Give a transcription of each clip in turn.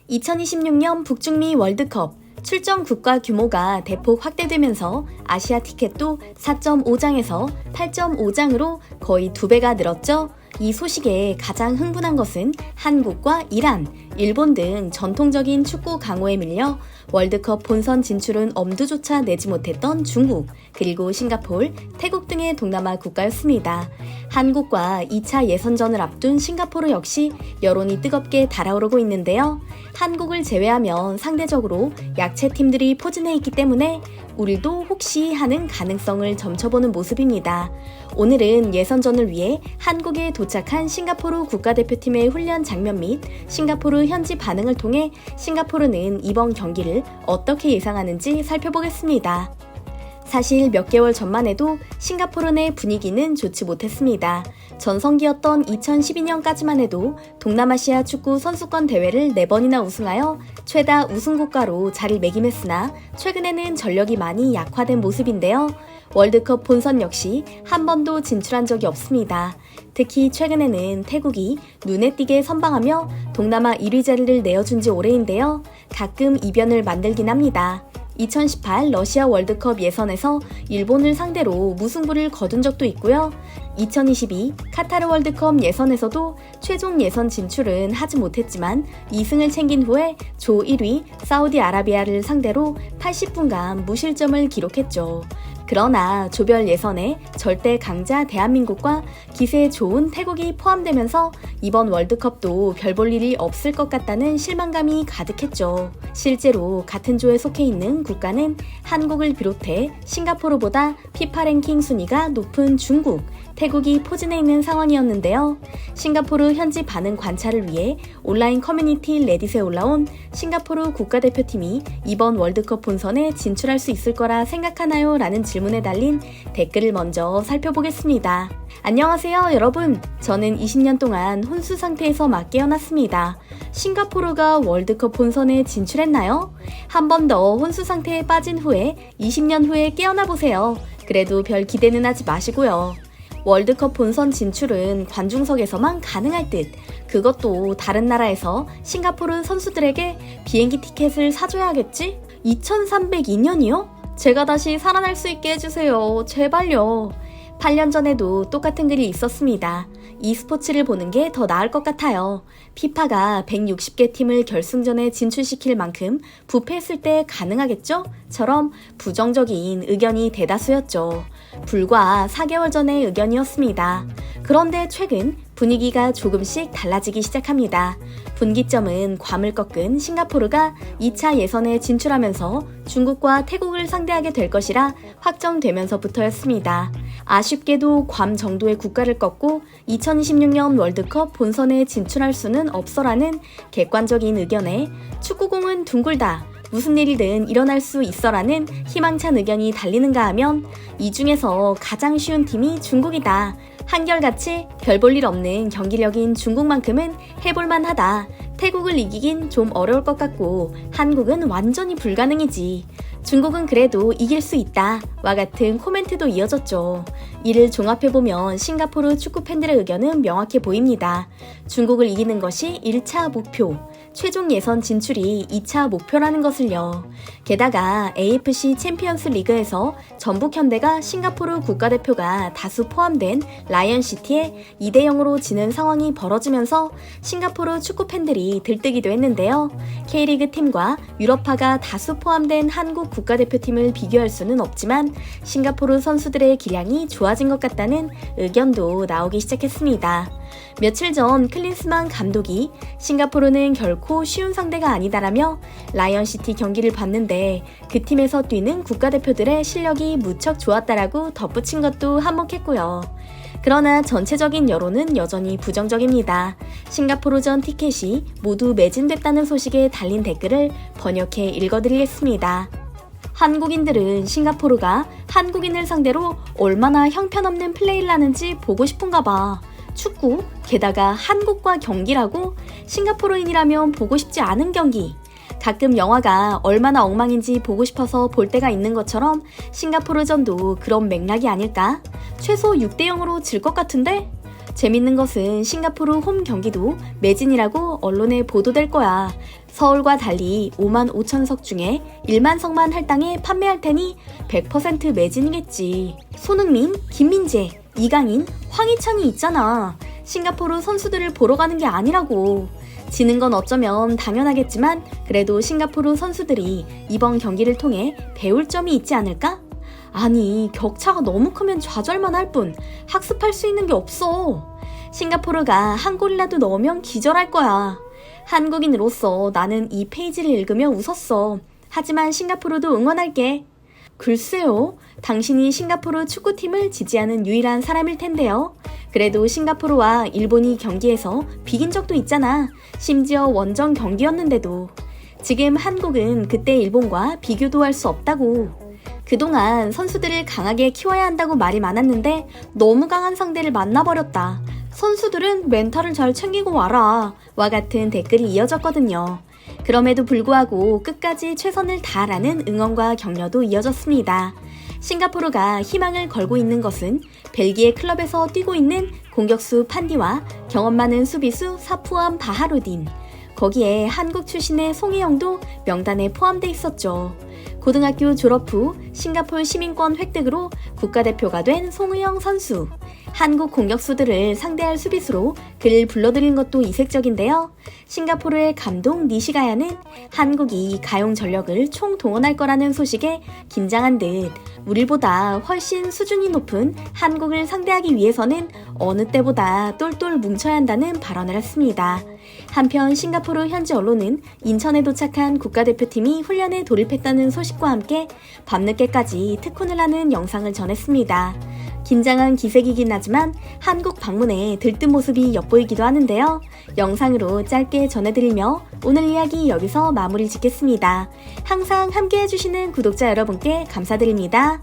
(2026년) 북중미 월드컵 출전 국가 규모가 대폭 확대되면서 아시아 티켓도 4.5장에서 8.5장으로 거의 2배가 늘었죠. 이 소식에 가장 흥분한 것은 한국과 이란, 일본 등 전통적인 축구 강호에 밀려 월드컵 본선 진출은 엄두조차 내지 못했던 중국, 그리고 싱가포르, 태국 등의 동남아 국가였습니다. 한국과 2차 예선전을 앞둔 싱가포르 역시 여론이 뜨겁게 달아오르고 있는데요. 한국을 제외하면 상대적으로 약체 팀들이 포진해 있기 때문에 우리도 혹시 하는 가능성을 점쳐보는 모습입니다. 오늘은 예선전을 위해 한국에 도착한 싱가포르 국가대표팀의 훈련 장면 및 싱가포르 현지 반응을 통해 싱가포르는 이번 경기를 어떻게 예상하는지 살펴보겠습니다. 사실 몇 개월 전만 해도 싱가포르 내 분위기는 좋지 못했습니다. 전성기였던 2012년까지만 해도 동남아시아 축구 선수권 대회를 4번이나 우승하여 최다 우승국가로 자리를 매김했으나 최근에는 전력이 많이 약화된 모습인데요. 월드컵 본선 역시 한 번도 진출한 적이 없습니다. 특히 최근에는 태국이 눈에 띄게 선방하며 동남아 1위 자리를 내어준 지 오래인데요. 가끔 이변을 만들긴 합니다. 2018 러시아 월드컵 예선에서 일본을 상대로 무승부를 거둔 적도 있고요. 2022 카타르 월드컵 예선에서도 최종 예선 진출은 하지 못했지만 2승을 챙긴 후에 조 1위 사우디아라비아를 상대로 80분간 무실점을 기록했죠. 그러나 조별 예선에 절대 강자 대한민국과 기세 좋은 태국이 포함되면서 이번 월드컵도 별 볼 일이 없을 것 같다는 실망감이 가득했죠. 실제로 같은 조에 속해 있는 국가는 한국을 비롯해 싱가포르보다 피파 랭킹 순위가 높은 중국, 태국이 포진해 있는 상황이었는데요. 싱가포르 현지 반응 관찰을 위해 온라인 커뮤니티 레딧에 올라온 싱가포르 국가대표팀이 이번 월드컵 본선에 진출할 수 있을 거라 생각하나요? 라는 질문에 달린 댓글을 먼저 살펴보겠습니다. 안녕하세요 여러분, 저는 20년 동안 혼수 상태에서 막 깨어났습니다. 싱가포르가 월드컵 본선에 진출했나요? 한 번 더 혼수 상태에 빠진 후에 20년 후에 깨어나보세요. 그래도 별 기대는 하지 마시고요. 월드컵 본선 진출은 관중석에서만 가능할 듯, 그것도 다른 나라에서 싱가포르 선수들에게 비행기 티켓을 사줘야겠지? 2302년이요? 제가 다시 살아날 수 있게 해주세요. 제발요. 8년 전에도 똑같은 글이 있었습니다. e스포츠를 보는 게 더 나을 것 같아요. 피파가 160개 팀을 결승전에 진출시킬 만큼 부패했을 때 가능하겠죠? 처럼 부정적인 의견이 대다수였죠. 불과 4개월 전의 의견이었습니다. 그런데 최근 분위기가 조금씩 달라지기 시작합니다. 분기점은 괌을 꺾은 싱가포르가 2차 예선에 진출하면서 중국과 태국을 상대하게 될 것이라 확정되면서부터였습니다. 아쉽게도 괌 정도의 국가를 꺾고 2026년 월드컵 본선에 진출할 수는 없어라는 객관적인 의견에 축구공은 둥글다, 무슨 일이든 일어날 수 있어라는 희망찬 의견이 달리는가 하면 이 중에서 가장 쉬운 팀이 중국이다. 한결같이 별 볼 일 없는 경기력인 중국만큼은 해볼만 하다. 태국을 이기긴 좀 어려울 것 같고 한국은 완전히 불가능이지. 중국은 그래도 이길 수 있다. 와 같은 코멘트도 이어졌죠. 이를 종합해보면 싱가포르 축구 팬들의 의견은 명확해 보입니다. 중국을 이기는 것이 1차 목표, 최종 예선 진출이 2차 목표라는 것을요. 게다가 AFC 챔피언스 리그에서 전북현대가 싱가포르 국가대표가 다수 포함된 라이언시티에 2대0으로 지는 상황이 벌어지면서 싱가포르 축구 팬들이 들뜨기도 했는데요. K리그 팀과 유럽파가 다수 포함된 한국 국가대표팀을 비교할 수는 없지만 싱가포르 선수들의 기량이 좋아진 것 같다는 의견도 나오기 시작했습니다. 며칠 전 클린스만 감독이 싱가포르는 결코 쉬운 상대가 아니다라며 라이언시티 경기를 봤는데 그 팀에서 뛰는 국가대표들의 실력이 무척 좋았다라고 덧붙인 것도 한몫했고요. 그러나 전체적인 여론은 여전히 부정적입니다. 싱가포르전 티켓이 모두 매진됐다는 소식에 달린 댓글을 번역해 읽어드리겠습니다. 한국인들은 싱가포르가 한국인을 상대로 얼마나 형편없는 플레이를 하는지 보고 싶은가 봐. 축구, 게다가 한국과 경기라고? 싱가포르인이라면 보고 싶지 않은 경기. 가끔 영화가 얼마나 엉망인지 보고 싶어서 볼 때가 있는 것처럼 싱가포르전도 그런 맥락이 아닐까? 최소 6대0으로 질 것 같은데? 재밌는 것은 싱가포르 홈 경기도 매진이라고 언론에 보도될 거야. 서울과 달리 5만 5천석 중에 1만 석만 할당에 판매할 테니 100% 매진이겠지. 손흥민, 김민재, 이강인, 황희찬이 있잖아. 싱가포르 선수들을 보러 가는 게 아니라고. 지는 건 어쩌면 당연하겠지만 그래도 싱가포르 선수들이 이번 경기를 통해 배울 점이 있지 않을까? 아니, 격차가 너무 크면 좌절만 할 뿐 학습할 수 있는 게 없어. 싱가포르가 한 골이라도 넣으면 기절할 거야. 한국인으로서 나는 이 페이지를 읽으며 웃었어. 하지만 싱가포르도 응원할게. 글쎄요, 당신이 싱가포르 축구팀을 지지하는 유일한 사람일 텐데요. 그래도 싱가포르와 일본이 경기에서 비긴 적도 있잖아. 심지어 원정 경기였는데도. 지금 한국은 그때 일본과 비교도 할 수 없다고. 그동안 선수들을 강하게 키워야 한다고 말이 많았는데 너무 강한 상대를 만나버렸다. 선수들은 멘탈을 잘 챙기고 와라. 와 같은 댓글이 이어졌거든요. 그럼에도 불구하고 끝까지 최선을 다하라는 응원과 격려도 이어졌습니다. 싱가포르가 희망을 걸고 있는 것은 벨기에 클럽에서 뛰고 있는 공격수 판디와 경험 많은 수비수 사푸암 바하루딘, 거기에 한국 출신의 송혜영도 명단에 포함돼 있었죠. 고등학교 졸업 후 싱가포르 시민권 획득으로 국가대표가 된 송혜영 선수. 한국 공격수들을 상대할 수비수로 그를 불러들인 것도 이색적인데요. 싱가포르의 감독 니시가야는 한국이 가용 전력을 총동원할 거라는 소식에 긴장한 듯 우리보다 훨씬 수준이 높은 한국을 상대하기 위해서는 어느 때보다 똘똘 뭉쳐야 한다는 발언을 했습니다. 한편 싱가포르 현지 언론은 인천에 도착한 국가대표팀이 훈련에 돌입했다는 소식과 함께 밤늦게까지 특훈을 하는 영상을 전했습니다. 긴장한 기색이긴 하지만 한국 방문에 들뜬 모습이 엿보이기도 하는데요. 영상으로 짧게 전해드리며 오늘 이야기 여기서 마무리 짓겠습니다. 항상 함께 해주시는 구독자 여러분께 감사드립니다.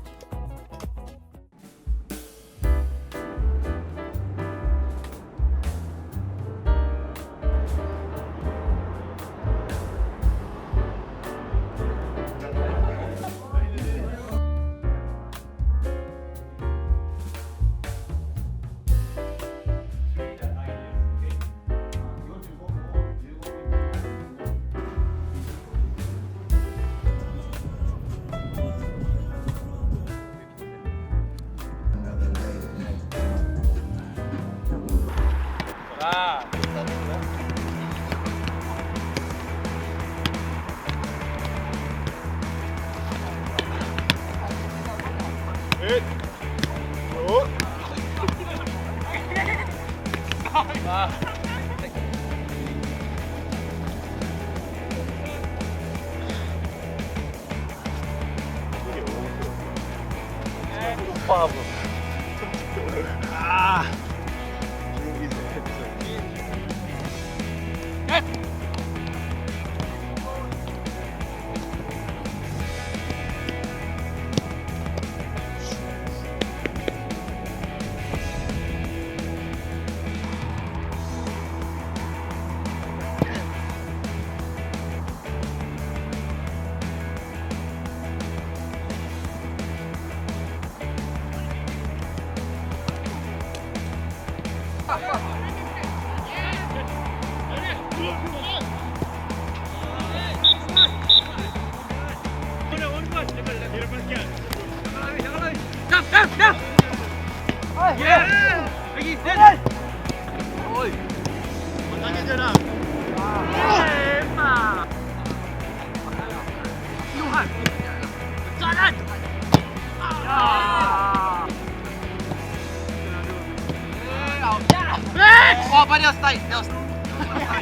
Wah, bei der Style.